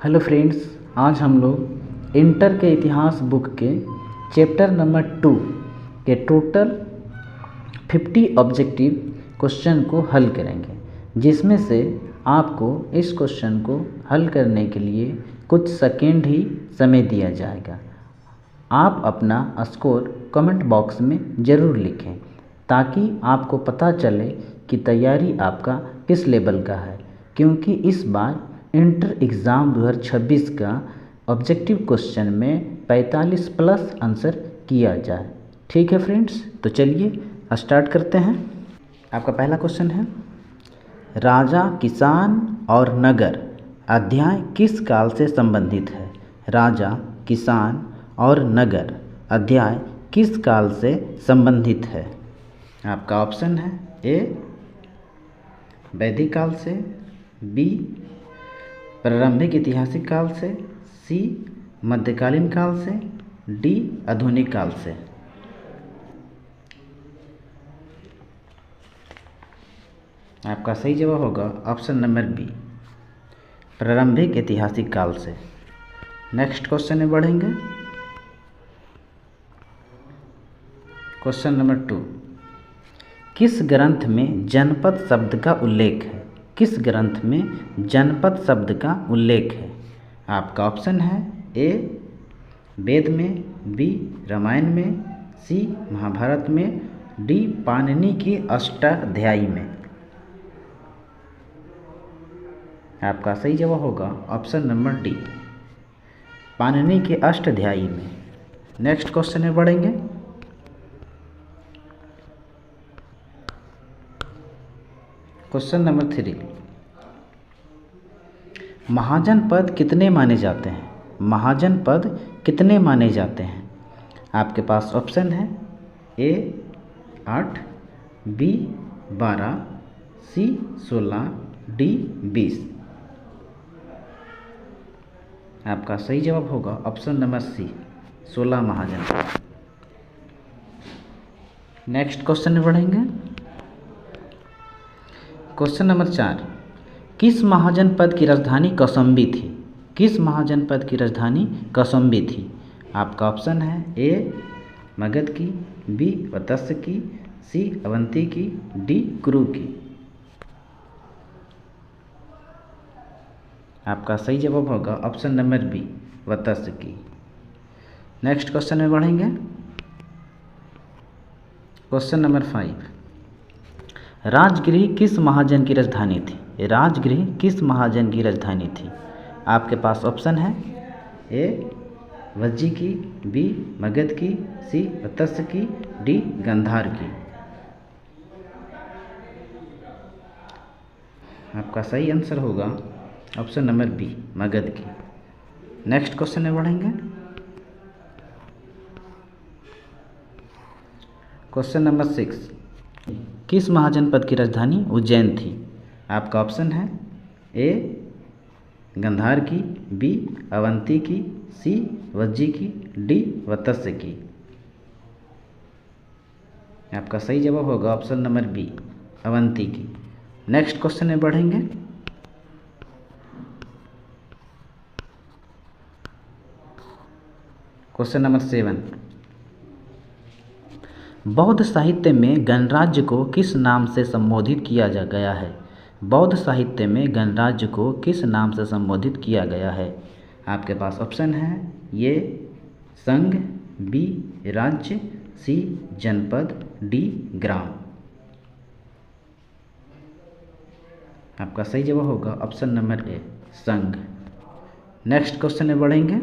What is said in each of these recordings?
Hello friends, आज हम लोग इंटर के इतिहास बुक के चैप्टर नंबर 2 के टोटल 50 ऑब्जेक्टिव क्वेश्चन को हल करेंगे, जिसमें से आपको इस क्वेश्चन को हल करने के लिए कुछ सेकेंड ही समय दिया जाएगा। आप अपना स्कोर कमेंट बॉक्स में ज़रूर लिखें ताकि आपको पता चले कि तैयारी आपका किस लेवल का है, क्योंकि इस बार इंटर एग्ज़ाम 2026 का ऑब्जेक्टिव क्वेश्चन में 45 प्लस आंसर किया जाए। ठीक है फ्रेंड्स, तो चलिए स्टार्ट करते हैं। आपका पहला क्वेश्चन है, राजा, किसान और नगर अध्याय किस काल से संबंधित है? राजा, किसान और नगर अध्याय किस काल से संबंधित है? आपका ऑप्शन है ए वैदिक काल से, बी प्रारंभिक ऐतिहासिक काल से, सी मध्यकालीन काल से, डी आधुनिक काल से। आपका सही जवाब होगा ऑप्शन नंबर बी, प्रारंभिक ऐतिहासिक काल से। नेक्स्ट क्वेश्चन में बढ़ेंगे। क्वेश्चन नंबर 2, किस ग्रंथ में जनपद शब्द का उल्लेख है? किस ग्रंथ में जनपद शब्द का उल्लेख है? आपका ऑप्शन है ए वेद में, बी रामायण में, सी महाभारत में, डी पाणिनि की अष्टाध्यायी में। आपका सही जवाब होगा ऑप्शन नंबर डी, पाणिनि के अष्टाध्यायी में। नेक्स्ट क्वेश्चन में बढ़ेंगे। क्वेश्चन नंबर 3, महाजन पद कितने माने जाते हैं? महाजन पद कितने माने जाते हैं? आपके पास ऑप्शन है ए 8, बी 12, सी 16, डी 20। आपका सही जवाब होगा ऑप्शन नंबर सी, 16 महाजन पद। नेक्स्ट क्वेश्चन में बढ़ेंगे। क्वेश्चन नंबर 4, किस महाजनपद की राजधानी कौशाम्बी थी? किस महाजनपद की राजधानी कौशाम्बी थी? आपका ऑप्शन है ए मगध की, बी वत्स की, सी अवंती की, डी कुरु की। आपका सही जवाब होगा ऑप्शन नंबर बी, वत्स की। नेक्स्ट क्वेश्चन में बढ़ेंगे। क्वेश्चन नंबर 5, राजगृह किस महाजन की राजधानी थी? राजगृह किस महाजन की राजधानी थी? आपके पास ऑप्शन है ए वज्जी की, बी मगध की, सी वत्स की, डी गांधार की। आपका सही आंसर होगा ऑप्शन नंबर बी, मगध की। नेक्स्ट क्वेश्चन में बढ़ेंगे। क्वेश्चन नंबर 6, किस महाजनपद की राजधानी उज्जैन थी? आपका ऑप्शन है ए गांधार की, बी अवंती की, सी वज्जी की, डी वत्स की। आपका सही जवाब होगा ऑप्शन नंबर बी, अवंती की। नेक्स्ट क्वेश्चन में बढ़ेंगे। क्वेश्चन नंबर 7, बौद्ध साहित्य में गणराज्य को किस नाम से संबोधित किया गया है? बौद्ध साहित्य में गणराज्य को किस नाम से संबोधित किया गया है? आपके पास ऑप्शन है ये संघ, बी राज्य, सी जनपद, डी ग्राम। आपका सही जवाब होगा ऑप्शन नंबर ए, संघ। नेक्स्ट क्वेश्चन में बढ़ेंगे।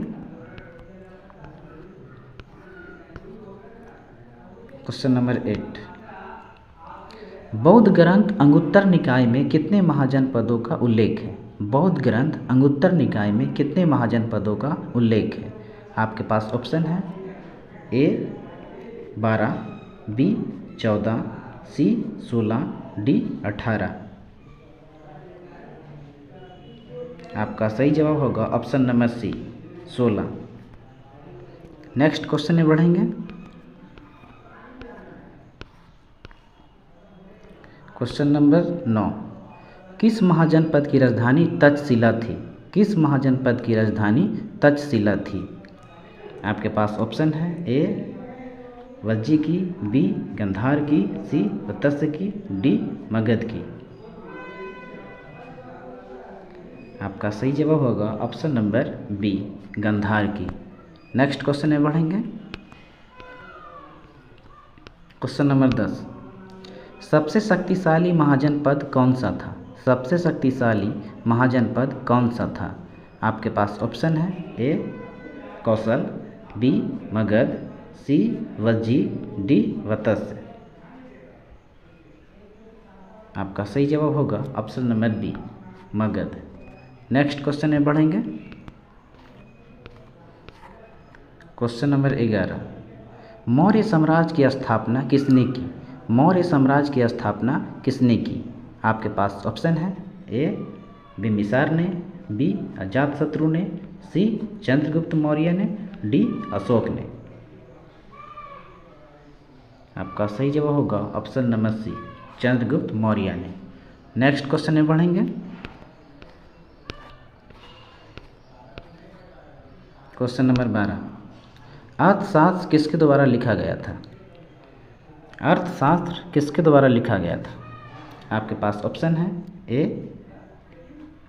क्वेश्चन नंबर 8, बौद्ध ग्रंथ अंगुत्तर निकाय में कितने महाजनपदों का उल्लेख है? बौद्ध ग्रंथ अंगुत्तर निकाय में कितने महाजनपदों का उल्लेख है? आपके पास ऑप्शन है ए 12, बी 14, सी 16, डी 18। आपका सही जवाब होगा option number C, 16। Next question में बढ़ेंगे। क्वेश्चन नंबर 9, किस महाजनपद की राजधानी तक्षशिला थी? किस महाजनपद की राजधानी तक्षशिला थी? आपके पास ऑप्शन है ए वज्जी की, बी गंधार की, सी वत्स्य की, डी मगध की। आपका सही जवाब होगा ऑप्शन नंबर बी गंधार की। नेक्स्ट क्वेश्चन में बढ़ेंगे। क्वेश्चन नंबर 10, सबसे शक्तिशाली महाजनपद कौन सा था? सबसे शक्तिशाली महाजनपद कौन सा था? आपके पास ऑप्शन है A Kaushal, B Magadh, C Vajji, D Vatsya. आपका सही जवाब होगा option number B Magadh. Next question में बढ़ेंगे। क्वेश्चन नंबर 11, मौर्य साम्राज्य की स्थापना किसने की? मौर्य साम्राज्य की स्थापना किसने की? आपके पास ऑप्शन है ए बिंबिसार ने, बी अजातशत्रु ने, सी चंद्रगुप्त मौर्य ने, डी अशोक ने। आपका सही जवाब होगा option number C Chandragupta Maurya ने। नेक्स्ट क्वेश्चन में बढ़ेंगे। क्वेश्चन नंबर 12, अर्थशास्त्र किसके द्वारा लिखा गया था? अर्थशास्त्र किसके द्वारा लिखा गया था? आपके पास ऑप्शन है ए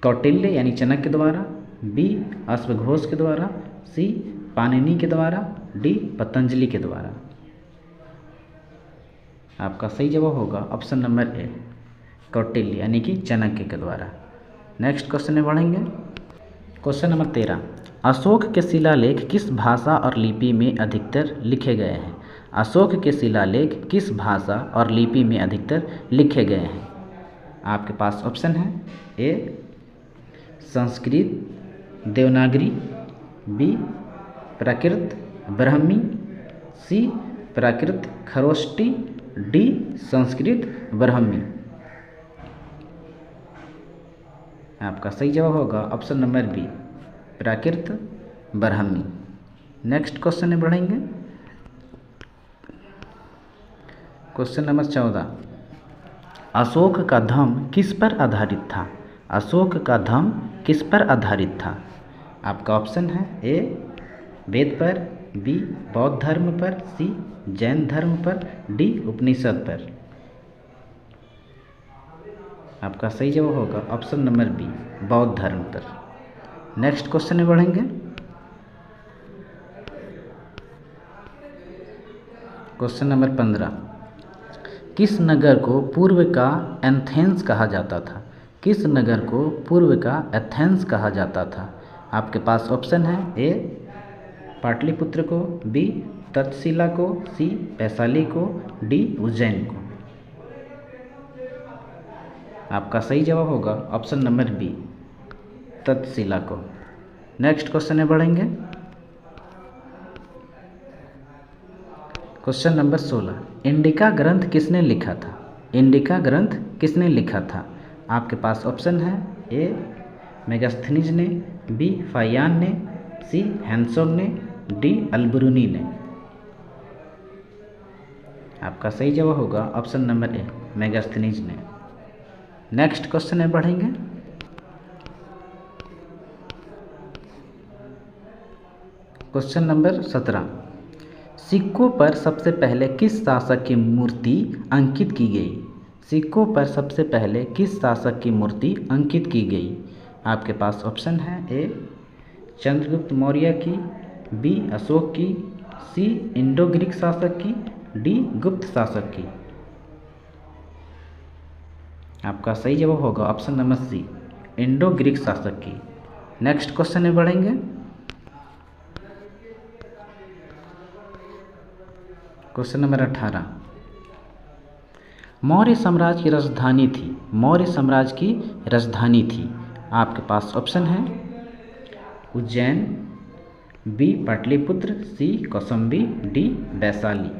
कौटिल्य यानी चाणक्य के द्वारा, बी अश्वघोष के द्वारा, सी पाणिनि के द्वारा, डी पतंजलि के द्वारा। आपका सही जवाब होगा ऑप्शन नंबर ए कौटिल्य यानी कि चाणक्य के द्वारा। नेक्स्ट क्वेश्चन में बढ़ेंगे। क्वेश्चन नंबर 13, अशोक के शिलालेख किस भाषा और लिपि में अधिकतर लिखे गए हैं? अशोक के शिलालेख किस भाषा और लिपि में अधिकतर लिखे गए हैं? आपके पास ऑप्शन है ए संस्कृत देवनागरी, बी प्राकृत ब्राह्मी, सी प्राकृत खरोष्टी, डी संस्कृत ब्राह्मी। आपका सही जवाब होगा ऑप्शन नंबर बी प्राकृत ब्राह्मी। नेक्स्ट क्वेश्चन में बढ़ेंगे। क्वेश्चन नंबर 14, अशोक का धर्म किस पर आधारित था? अशोक का धर्म किस पर आधारित था? आपका ऑप्शन है ए वेद पर, बी बौद्ध धर्म पर, सी जैन धर्म पर, डी उपनिषद पर। आपका सही जवाब होगा ऑप्शन नंबर बी बौद्ध धर्म पर। नेक्स्ट क्वेश्चन में बढ़ेंगे। क्वेश्चन नंबर 15, किस नगर को पूर्व का एथेंस कहा जाता था? किस नगर को पूर्व का एथेंस कहा जाता था? आपके पास ऑप्शन है ए पाटलिपुत्र को, बी तक्षशिला को, सी वैशाली को, डी उज्जैन को। आपका सही जवाब होगा ऑप्शन नंबर बी तक्षशिला को। नेक्स्ट क्वेश्चन में बढ़ेंगे। क्वेश्चन नंबर 16, इंडिका ग्रंथ किसने लिखा था? इंडिका ग्रंथ किसने लिखा था? आपके पास ऑप्शन है ए मेगास्थनीज ने, बी फायान ने, सी हैंसोग ने, डी अल्बरूनी ने। आपका सही जवाब होगा ऑप्शन नंबर ए मेगास्थनीज ने। नेक्स्ट क्वेश्चन में बढ़ेंगे। क्वेश्चन नंबर 17, सिक्कों पर सबसे पहले किस शासक की मूर्ति अंकित की गई? सिक्कों पर सबसे पहले किस शासक की मूर्ति अंकित की गई? आपके पास ऑप्शन है ए चंद्रगुप्त मौर्य की, बी अशोक की, सी इंडो ग्रीक शासक की, डी गुप्त शासक की। आपका सही जवाब होगा option number C Indo Greek शासक की। नेक्स्ट क्वेश्चन में बढ़ेंगे। क्वेश्चन नंबर 18, मौर्य साम्राज्य की राजधानी थी। मौर्य साम्राज्य की राजधानी थी। आपके पास ऑप्शन है Ujjain, B Pataliputra, C Kausambi, D Vaishali.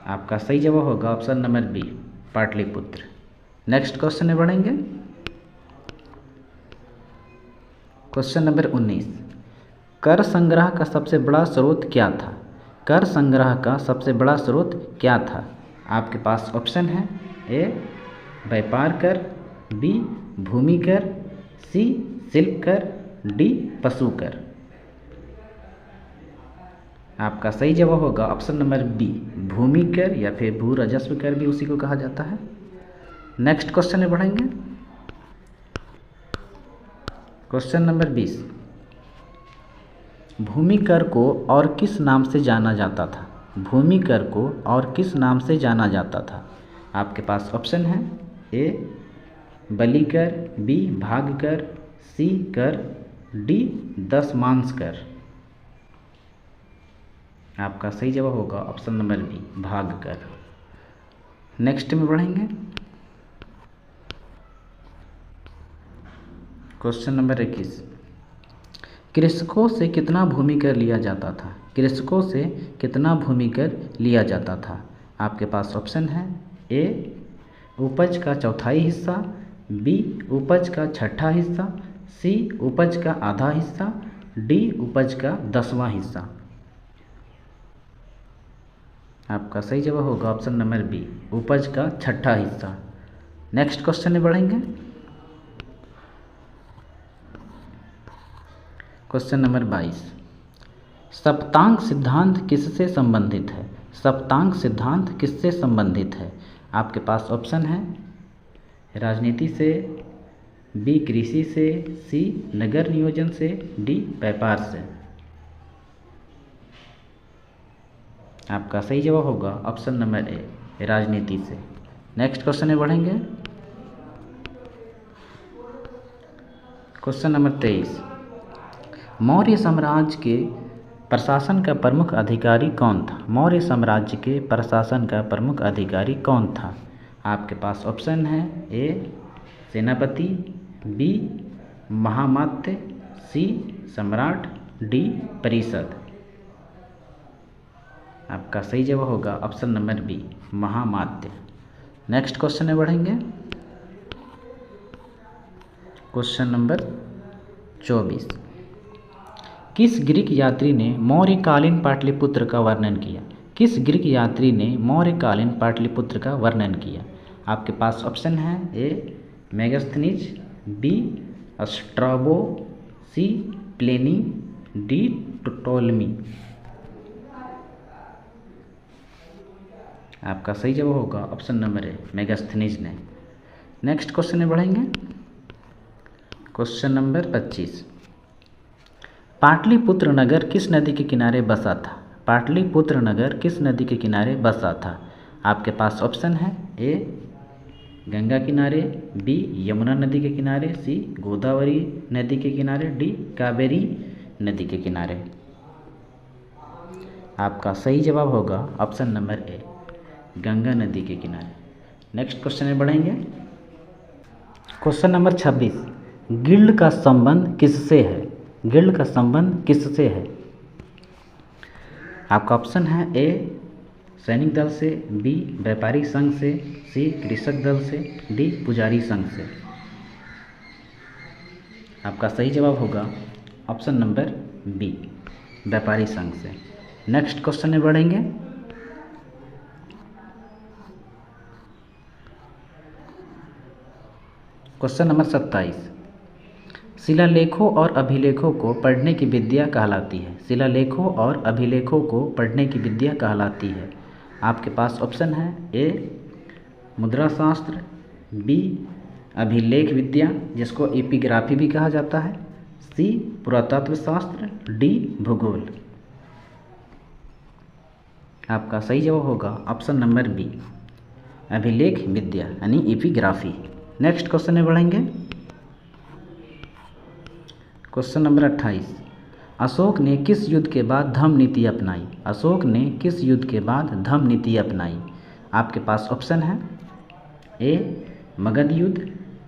आपका सही जवाब होगा option number B Pataliputra. Next question में बढ़ेंगे। क्वेश्चन नंबर 19, कर संग्रह का सबसे बड़ा स्रोत क्या था? कर संग्रह का सबसे बड़ा स्रोत क्या था? आपके पास ऑप्शन है ए व्यापार कर, बी भूमि कर, सी शिल्प कर, डी पशु कर। आपका सही जवाब होगा ऑप्शन नंबर बी, भूमि कर या फिर भू राजस्व कर भी उसी को कहा जाता है। नेक्स्ट क्वेश्चन में बढ़ेंगे। क्वेश्चन नंबर 20, भूमि कर को और किस नाम से जाना जाता था? भूमि कर को और किस नाम से जाना जाता था? आपके पास ऑप्शन है, ए बलि कर, बी भाग कर, सी कर, डी दशमांश कर। आपका सही जवाब होगा ऑप्शन नंबर बी, भाग कर। नेक्स्ट में बढ़ेंगे। क्वेश्चन नंबर 21, कृषकों से कितना भूमि कर लिया जाता था? कृषकों से कितना भूमि कर लिया जाता था? आपके पास ऑप्शन है, ए उपज का चौथाई हिस्सा, बी उपज का छठा हिस्सा, सी उपज का आधा हिस्सा, डी उपज का 10वां हिस्सा। आपका सही जवाब होगा ऑप्शन नंबर बी, उपज का छठा हिस्सा। नेक्स्ट क्वेश्चन में बढ़ेंगे। क्वेश्चन नंबर 22, सप्तांक सिद्धांत किससे संबंधित है? सप्तांक सिद्धांत किससे संबंधित है? आपके पास ऑप्शन है, राजनीति से, बी कृषि से, सी नगर नियोजन से, डी व्यापार से। आपका सही जवाब होगा ऑप्शन नंबर ए, राजनीति से। नेक्स्ट क्वेश्चन में बढ़ेंगे। क्वेश्चन नंबर 23, मौर्य साम्राज्य के प्रशासन का प्रमुख अधिकारी कौन था? मौर्य साम्राज्य के प्रशासन का प्रमुख अधिकारी कौन था? आपके पास ऑप्शन है, ए सेनापति, बी महामात्य, सी सम्राट, डी परिषद। आपका सही जवाब होगा ऑप्शन नंबर बी, महामात्य। नेक्स्ट क्वेश्चन में बढ़ेंगे। क्वेश्चन नंबर 24, किस ग्रीक यात्री ने मौर्यकालीन पाटलिपुत्र का वर्णन किया? किस ग्रीक यात्री ने मौर्यकालीन पाटलिपुत्र का वर्णन किया? आपके पास ऑप्शन है, ए मेगास्थनीज, बी स्ट्राबो, सी प्लेनी, डी टोलेमी। आपका सही जवाब होगा ऑप्शन नंबर ए, मेगास्थनीज ने। नेक्स्ट क्वेश्चन में बढ़ेंगे। क्वेश्चन नंबर 25, पाटलिपुत्र नगर किस नदी के किनारे बसा था? पाटलिपुत्र नगर किस नदी के किनारे बसा था? आपके पास ऑप्शन है, ए गंगा किनारे, बी यमुना नदी के किनारे, सी गोदावरी नदी के किनारे, डी कावेरी नदी के किनारे। आपका सही जवाब होगा ऑप्शन नंबर ए, गंगा नदी के किनारे। नेक्स्ट क्वेश्चन में बढ़ेंगे। क्वेश्चन नंबर 26, गिल्ड का संबंध किससे है? गिल्ड का संबंध किससे है? आपका ऑप्शन है, ए सैनिक दल से, बी व्यापारी संघ से, सी कृषक दल से, डी पुजारी संघ से। आपका सही जवाब होगा ऑप्शन नंबर बी, व्यापारी संघ से। नेक्स्ट क्वेश्चन में बढ़ेंगे। क्वेश्चन नंबर 27, शिलालेखों और अभिलेखों को पढ़ने की विद्या कहलाती है? शिलालेखों और अभिलेखों को पढ़ने की विद्या कहलाती है? आपके पास ऑप्शन है, ए मुद्रा शास्त्र, बी अभिलेख विद्या जिसको एपिग्राफी भी कहा जाता है, सी पुरातत्व शास्त्र, डी भूगोल। आपका सही जवाब होगा ऑप्शन नंबर बी, अभिलेख विद्या यानी एपिग्राफी। नेक्स्ट क्वेश्चन में बढ़ेंगे। क्वेश्चन नंबर 28, अशोक ने किस युद्ध के बाद धम्म नीति अपनाई? अशोक ने किस युद्ध के बाद धम्म नीति अपनाई? आपके पास ऑप्शन है, ए मगध युद्ध,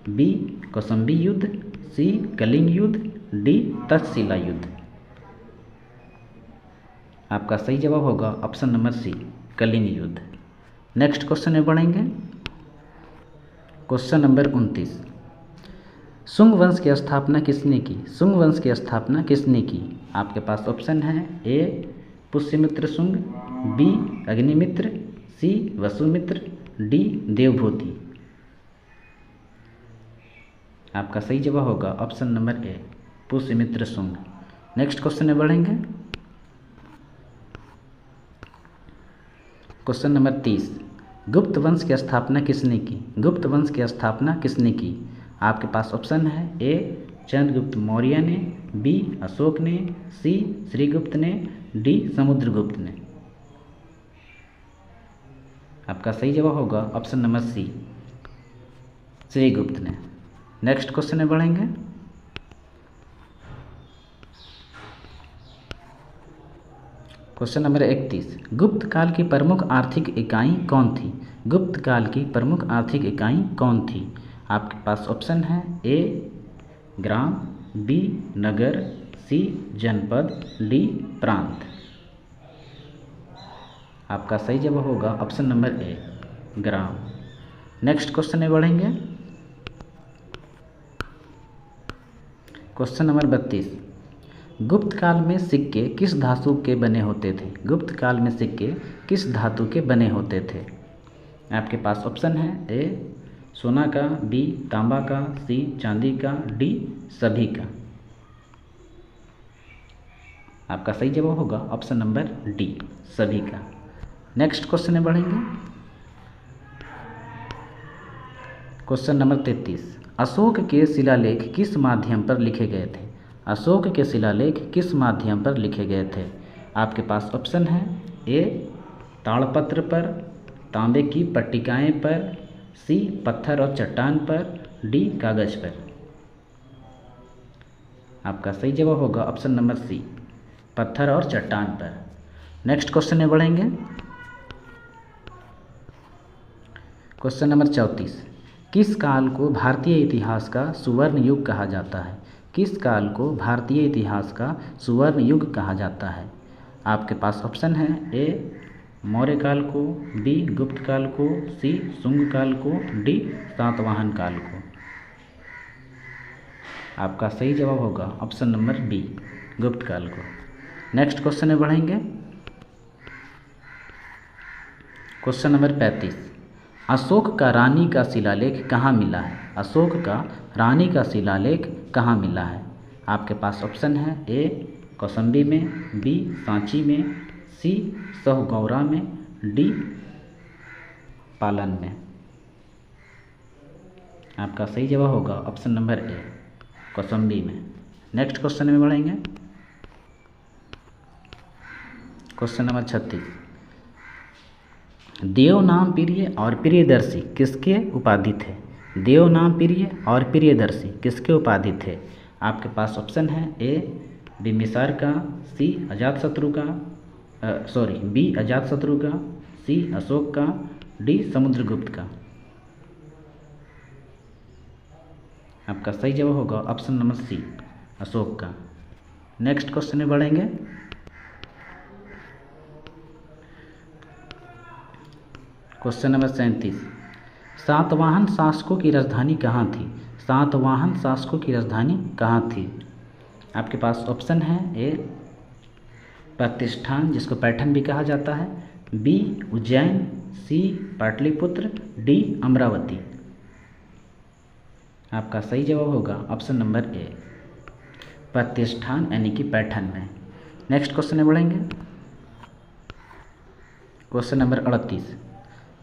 बी कौशाम्बी युद्ध, सी कलिंग युद्ध, डी तक्षशिला युद्ध। आपका सही जवाब होगा ऑप्शन नंबर सी, कलिंग युद्ध। नेक्स्ट क्वेश्चन में बढ़ेंगे। क्वेश्चन नंबर 29, शुंग वंश की स्थापना किसने की? शुंग वंश की स्थापना किसने की? आपके पास ऑप्शन है, ए पुष्यमित्र शुंग, बी अग्निमित्र, सी वसुमित्र, डी देवभूति। आपका सही जवाब होगा option number A, Pushyamitra Shunga. Next question में बढ़ेंगे। क्वेश्चन नंबर 30, गुप्त वंश की स्थापना किसने की? गुप्त वंश की स्थापना किसने की? आपके पास ऑप्शन है, ए चंद्रगुप्त मौर्य ने, बी अशोक ने, सी श्रीगुप्त ने, डी समुद्रगुप्त ने। आपका सही जवाब होगा ऑप्शन नंबर सी, श्रीगुप्त ने। नेक्स्ट क्वेश्चन में बढ़ेंगे। क्वेश्चन नंबर 31, गुप्त काल की प्रमुख आर्थिक इकाई कौन थी? गुप्त काल की प्रमुख आर्थिक इकाई कौन थी? आपके पास ऑप्शन है, ए ग्राम, बी नगर, सी जनपद, डी प्रांत। आपका सही जवाब होगा option number A, gram. Next question में बढ़ेंगे। क्वेश्चन नंबर 32, गुप्त काल में सिक्के किस धातु के बने होते थे? गुप्त काल में सिक्के किस धातु के बने होते थे? आपके पास ऑप्शन है, ए सोना का, बी तांबा का, सी चांदी का, डी सभी का। आपका सही जवाब होगा ऑप्शन नंबर डी, सभी का। नेक्स्ट क्वेश्चन में बढ़ेंगे। क्वेश्चन नंबर 33, अशोक के शिलालेख किस माध्यम पर लिखे गए थे? अशोक के शिलालेख किस माध्यम पर लिखे गए थे? आपके पास ऑप्शन है, ए ताड़पत्र पर, तांबे की पट्टिकाएं पर, सी पत्थर और चट्टान पर, डी कागज पर। आपका सही जवाब होगा ऑप्शन नंबर सी, पत्थर और चट्टान पर। नेक्स्ट क्वेश्चन में बढ़ेंगे। क्वेश्चन नंबर 34, किस काल को भारतीय इतिहास का सुवर्ण युग कहा जाता है? किस काल को भारतीय इतिहास का सुवर्ण युग कहा जाता है? आपके पास ऑप्शन है, ए मौर्य काल को, बी गुप्त काल को, सी शुंग काल को, डी सातवाहन काल को। आपका सही जवाब होगा ऑप्शन नंबर बी, गुप्त काल को। नेक्स्ट क्वेश्चन में बढ़ेंगे। क्वेश्चन नंबर 35, अशोक का रानी का शिलालेख कहाँ मिला है? अशोक का रानी का शिलालेख कहाँ मिला है? आपके पास ऑप्शन है, ए कौसंबी में, बी सांची में, सी सहगौरा में, डी पालन में। आपका सही जवाब होगा ऑप्शन नंबर ए, कौसंबी में। नेक्स्ट क्वेश्चन में बढ़ेंगे। क्वेश्चन नंबर 36, देवनाम प्रिय और प्रियदर्शी किसके उपाधि थे? देवनाम प्रिय और प्रियदर्शी किसके उपाधि थे? आपके पास ऑप्शन है, ए बिम्बिसार का, सी अजातशत्रु का, बी अजातशत्रु का, सी अशोक का, डी समुद्रगुप्त का। आपका सही जवाब होगा ऑप्शन नंबर सी, अशोक का। नेक्स्ट क्वेश्चन में बढ़ेंगे। क्वेश्चन नंबर 37, सातवाहन शासकों की राजधानी कहाँ थी? सातवाहन शासकों की राजधानी कहाँ थी? आपके पास ऑप्शन है, ए प्रतिष्ठान जिसको पैठन भी कहा जाता है, बी उज्जैन, सी पाटलिपुत्र, डी अमरावती। आपका सही जवाब होगा ऑप्शन नंबर ए, प्रतिष्ठान यानी कि पैठन में। नेक्स्ट क्वेश्चन में बढ़ेंगे। क्वेश्चन नंबर 38,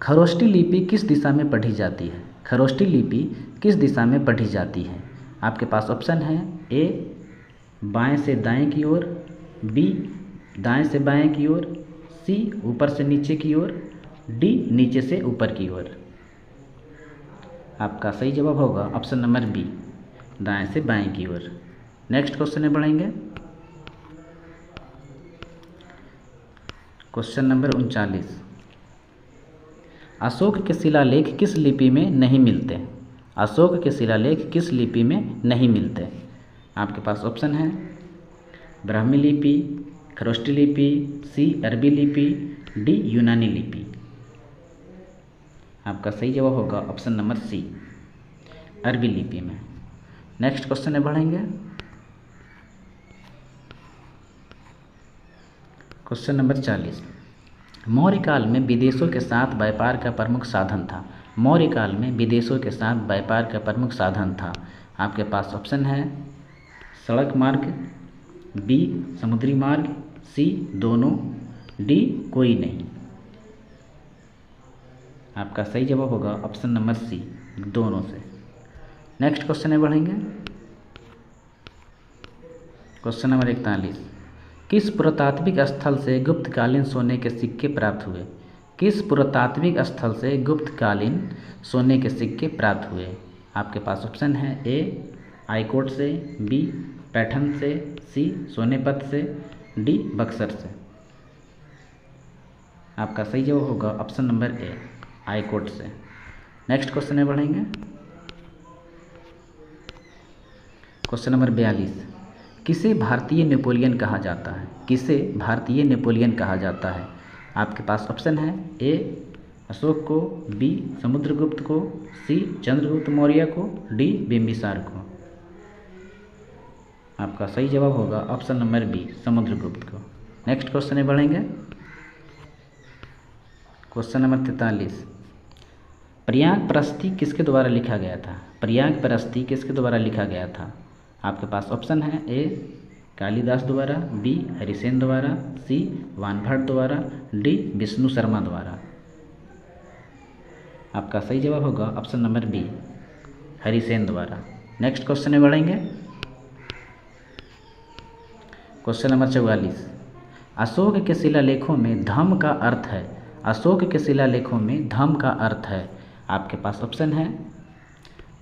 खरोष्टी लिपि किस दिशा में पढ़ी जाती है? खरोष्टी लिपि किस दिशा में पढ़ी जाती है? आपके पास ऑप्शन है, ए बाएं से दाएं की ओर, बी दाएं से बाएं की ओर, सी ऊपर से नीचे की ओर, डी नीचे से ऊपर की ओर। आपका सही जवाब होगा ऑप्शन नंबर बी, दाएं से बाएं की ओर। नेक्स्ट क्वेश्चन में बढ़ेंगे। क्वेश्चन नंबर 39, अशोक के शिलालेख किस लिपि में नहीं मिलते? अशोक के शिलालेख किस लिपि में नहीं मिलते? आपके पास ऑप्शन है, ब्राह्मी लिपि, खरोष्टी लिपि, सी अरबी लिपि, डी यूनानी लिपि। आपका सही जवाब होगा ऑप्शन नंबर सी, अरबी लिपि में। नेक्स्ट क्वेश्चन में बढ़ेंगे। क्वेश्चन नंबर 40, मौर्य काल में विदेशों के साथ व्यापार का प्रमुख साधन था। मौर्य काल में विदेशों के साथ व्यापार का प्रमुख साधन था। आपके पास ऑप्शन है सड़क मार्ग, बी समुद्री मार्ग, सी दोनों, डी कोई नहीं। आपका सही जवाब होगा ऑप्शन नंबर सी, दोनों से। नेक्स्ट क्वेश्चन में बढ़ेंगे। क्वेश्चन नंबर 41, किस पुरातात्विक स्थल से गुप्तकालीन सोने के सिक्के प्राप्त हुए? किस पुरातात्विक स्थल से गुप्तकालीन सोने के सिक्के प्राप्त हुए? आपके पास ऑप्शन है ए आईकोट से, बी पैठन से, सी सोनेपत से, डी बक्सर से। आपका सही जवाब होगा ऑप्शन नंबर ए आईकोट से। नेक्स्ट क्वेश्चन में बढ़ेंगे। क्वेश्चन नंबर 42, किसे भारतीय नेपोलियन कहा जाता है? किसे भारतीय नेपोलियन कहा जाता है? आपके पास ऑप्शन है ए अशोक को, बी समुद्रगुप्त को, सी चंद्रगुप्त मौर्य को, डी बिंबिसार को। आपका सही जवाब होगा ऑप्शन नंबर बी समुद्रगुप्त को। नेक्स्ट क्वेश्चन में बढ़ेंगे। क्वेश्चन नंबर 43, प्रयाग प्रस्ती किसके द्वारा लिखा गया था? प्रयाग प्रस्ती किसके द्वारा लिखा गया था? आपके पास ऑप्शन है ए कालिदास द्वारा, बी हरिसेन द्वारा, सी वानभट्ट द्वारा, डी विष्णु शर्मा द्वारा। आपका सही जवाब होगा ऑप्शन नंबर बी हरिसेन द्वारा। नेक्स्ट क्वेश्चन में बढ़ेंगे। क्वेश्चन नंबर 44, अशोक के शिलालेखों में धम्म का अर्थ है? अशोक के शिलालेखों में धम्म का अर्थ है? आपके पास ऑप्शन है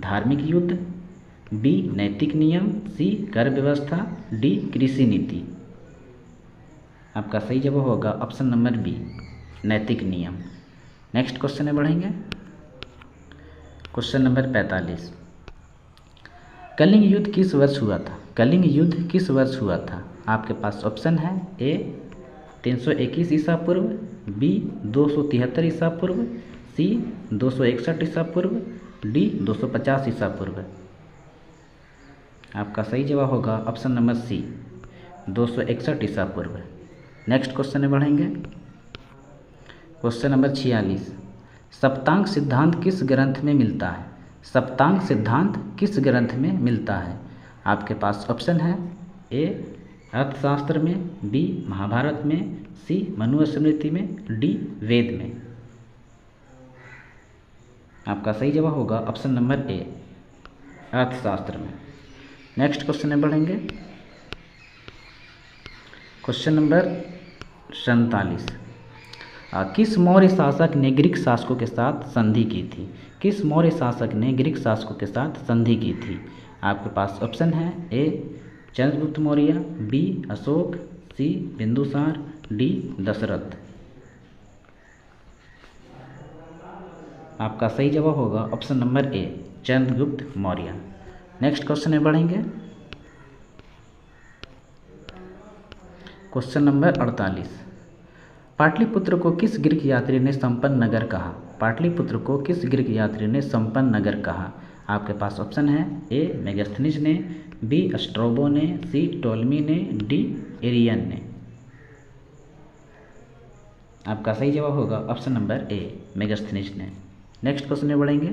धार्मिक युद्ध, बी नैतिक नियम, सी कर व्यवस्था, डी कृषि नीति। आपका सही जवाब होगा ऑप्शन नंबर बी नैतिक नियम। नेक्स्ट क्वेश्चन में बढ़ेंगे। क्वेश्चन नंबर 45, कलिंग युद्ध किस वर्ष हुआ था? कलिंग युद्ध किस वर्ष हुआ था? आपके पास ऑप्शन है ए 321 ईसा पूर्व, बी 273 ईसा पूर्व, सी 261 ईसा पूर्व, डी 250 ईसा पूर्व। आपका सही जवाब होगा ऑप्शन नंबर सी 261 ईसा पूर्व। नेक्स्ट क्वेश्चन में बढ़ेंगे। क्वेश्चन नंबर 46, सप्तांग सिद्धांत किस ग्रंथ में मिलता है? सप्तांग सिद्धांत किस ग्रंथ में मिलता है? आपके पास ऑप्शन है ए अर्थशास्त्र में, बी महाभारत में, सी मनुस्मृति में, डी वेद में। आपका सही जवाब होगा ऑप्शन नंबर ए अर्थशास्त्र में। नेक्स्ट क्वेश्चन में बढ़ेंगे। क्वेश्चन नंबर 47, किस मौर्य शासक ने ग्रीक शासकों के साथ संधि की थी? किस मौर्य शासक ने ग्रीक शासकों के साथ संधि की थी? आपके पास ऑप्शन है ए चंद्रगुप्त मौर्य, बी अशोक, सी बिंदुसार, डी दशरथ। आपका सही जवाब होगा option number A Chandragupta Maurya. Next question में बढ़ेंगे। क्वेश्चन नंबर 48, पाटलिपुत्र को किस ग्रीक यात्री ने संपन्न नगर कहा? पाटलिपुत्र को किस ग्रीक यात्री ने संपन्न नगर कहा? आपके पास ऑप्शन है ए मेगास्थनीज ने, बी स्ट्रोबो ने, सी टोलमी ने, डी एरियन ने। आपका सही जवाब होगा ऑप्शन नंबर ए मेगास्थनीज ने। नेक्स्ट क्वेश्चन में बढ़ेंगे।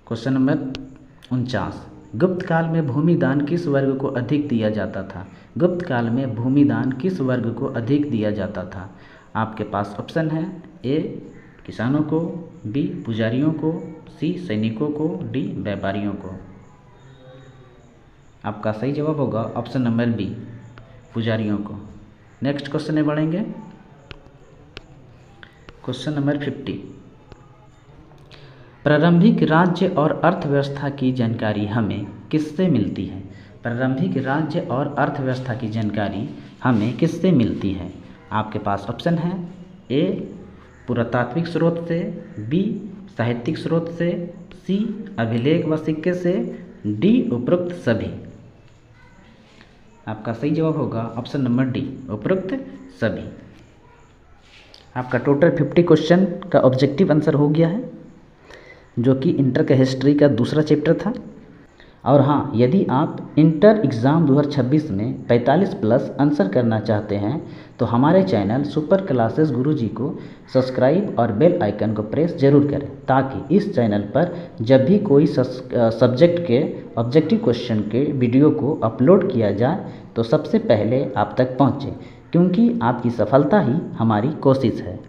क्वेश्चन नंबर 49, गुप्त काल में भूमि दान किस वर्ग को अधिक दिया जाता था? गुप्त काल में भूमि दान किस वर्ग को अधिक दिया जाता था? आपके पास ऑप्शन है ए किसानों को, बी पुजारियों को, सी सैनिकों को, डी व्यापारियों को। आपका सही जवाब होगा ऑप्शन नंबर बी पुजारियों को। नेक्स्ट क्वेश्चन में बढ़ेंगे। क्वेश्चन नंबर 50, प्रारंभिक राज्य और अर्थव्यवस्था की जानकारी हमें किससे मिलती है? प्रारंभिक राज्य और अर्थव्यवस्था की जानकारी हमें किससे मिलती है? आपके पास ऑप्शन है ए पुरातात्विक स्रोत से, बी साहित्यिक स्रोत से, सी अभिलेख व सिक्के से, डी उपरोक्त सभी। आपका सही जवाब होगा ऑप्शन नंबर डी उपरोक्त सभी। आपका टोटल 50 क्वेश्चन का ऑब्जेक्टिव आंसर हो गया है, जो कि इंटर का हिस्ट्री का दूसरा चैप्टर था। और हाँ, यदि आप इंटर एग्ज़ाम 2026 में 45 प्लस आंसर करना चाहते हैं तो हमारे चैनल सुपर क्लासेस गुरुजी को सब्सक्राइब और बेल आइकन को प्रेस जरूर करें, ताकि इस चैनल पर जब भी कोई सब्जेक्ट के ऑब्जेक्टिव क्वेश्चन के वीडियो को अपलोड किया जाए तो सबसे पहले आप तक पहुँचे, क्योंकि आपकी सफलता ही हमारी कोशिश है।